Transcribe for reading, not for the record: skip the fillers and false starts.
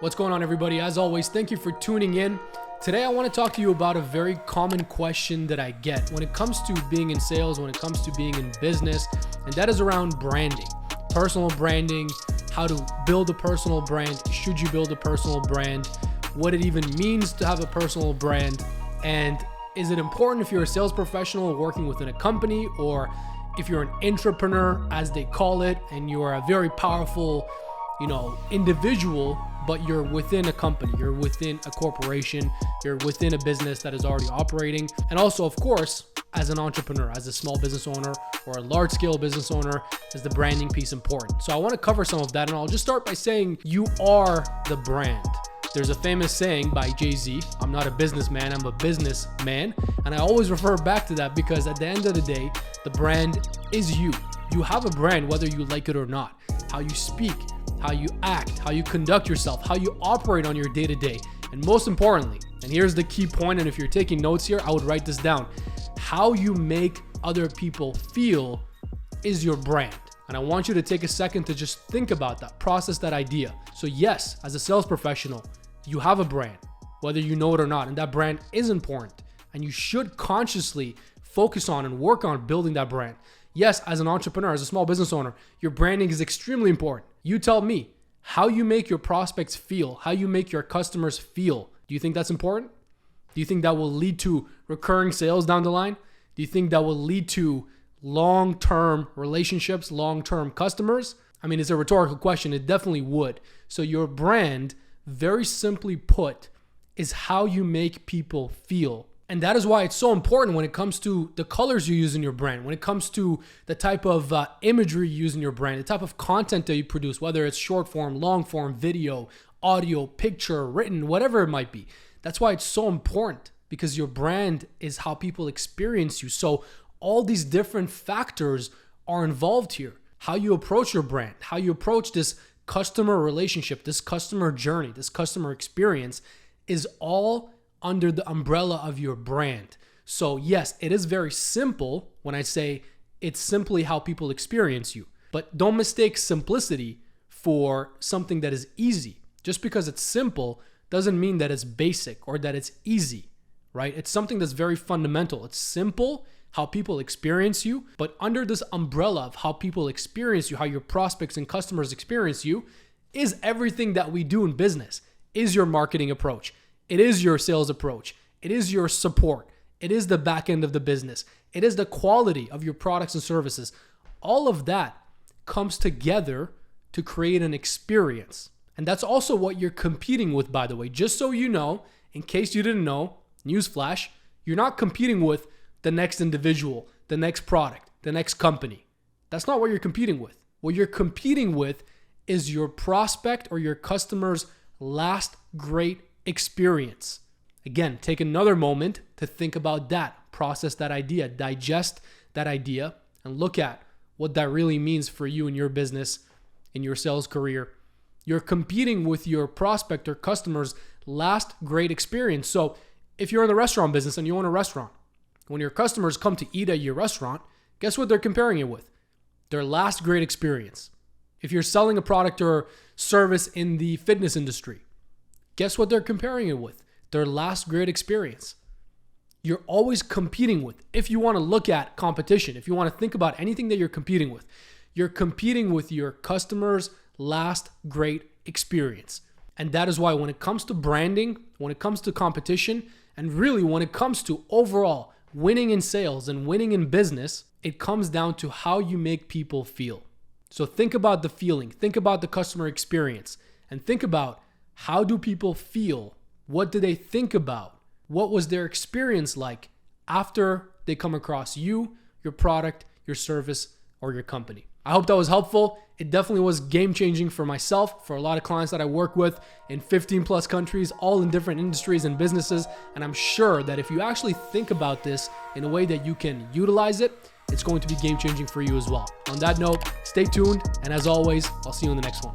What's going on, everybody? As always, thank you for tuning in. Today, I want to talk to you about a very common question that I get when it comes to being in sales, when it comes to being in business, and that is around branding, personal branding, how to build a personal brand, should you build a personal brand, what it even means to have a personal brand, and is it important if you're a sales professional working within a company, or if you're an entrepreneur, as they call it, and you are a very powerful, individual, but you're within a company, you're within a corporation, you're within a business that is already operating. And also, of course, as an entrepreneur, as a small business owner or a large scale business owner, is the branding piece important? So I want to cover some of that, and I'll just start by saying you are the brand. There's a famous saying by Jay-Z, I'm not a businessman, I'm a businessman. And I always refer back to that because at the end of the day, the brand is you. You have a brand whether you like it or not. How you speak, how you act, how you conduct yourself, how you operate on your day-to-day. And most importantly, and here's the key point, and if you're taking notes here, I would write this down. How you make other people feel is your brand. And I want you to take a second to just think about that, process that idea. So yes, as a sales professional, you have a brand, whether you know it or not, and that brand is important. And you should consciously focus on and work on building that brand. Yes, as an entrepreneur, as a small business owner, your branding is extremely important. You tell me how you make your prospects feel, how you make your customers feel. Do you think that's important? Do you think that will lead to recurring sales down the line? Do you think that will lead to long-term relationships, long-term customers? I mean, it's a rhetorical question. It definitely would. So your brand, very simply put, is how you make people feel. And that is why it's so important when it comes to the colors you use in your brand, when it comes to the type of imagery you use in your brand, the type of content that you produce, whether it's short form, long form, video, audio, picture, written, whatever it might be. That's why it's so important, because your brand is how people experience you. So all these different factors are involved here. How you approach your brand, how you approach this customer relationship, this customer journey, this customer experience is all under the umbrella of your brand. So yes, it is very simple when I say it's simply how people experience you. But don't mistake simplicity for something that is easy. Just because it's simple doesn't mean that it's basic or that it's easy, right? It's something that's very fundamental. It's simple, how people experience you, but under this umbrella of how people experience you, how your prospects and customers experience you, is everything that we do in business, is your marketing approach. It is your sales approach. It is your support. It is the back end of the business. It is the quality of your products and services. All of that comes together to create an experience. And that's also what you're competing with, by the way. Just so you know, in case you didn't know, newsflash, you're not competing with the next individual, the next product, the next company. That's not what you're competing with. What you're competing with is your prospect or your customer's last great experience. Again, take another moment to think about that, process that idea, digest that idea, and look at what that really means for you in your business, in your sales career. You're competing with your prospect or customer's last great experience. So if you're in the restaurant business and you own a restaurant, when your customers come to eat at your restaurant, guess what they're comparing it with? Their last great experience. If you're selling a product or service in the fitness industry, guess what they're comparing it with? Their last great experience. You're always competing with. If you want to look at competition, if you want to think about anything that you're competing with, you're competing with your customer's last great experience. And that is why when it comes to branding, when it comes to competition, and really when it comes to overall winning in sales and winning in business, it comes down to how you make people feel. So think about the feeling, think about the customer experience, and think about how do people feel? What do they think about? What was their experience like after they come across you, your product, your service, or your company? I hope that was helpful. It definitely was game-changing for myself, for a lot of clients that I work with in 15 plus countries, all in different industries and businesses. And I'm sure that if you actually think about this in a way that you can utilize it, it's going to be game-changing for you as well. On that note, stay tuned. And as always, I'll see you in the next one.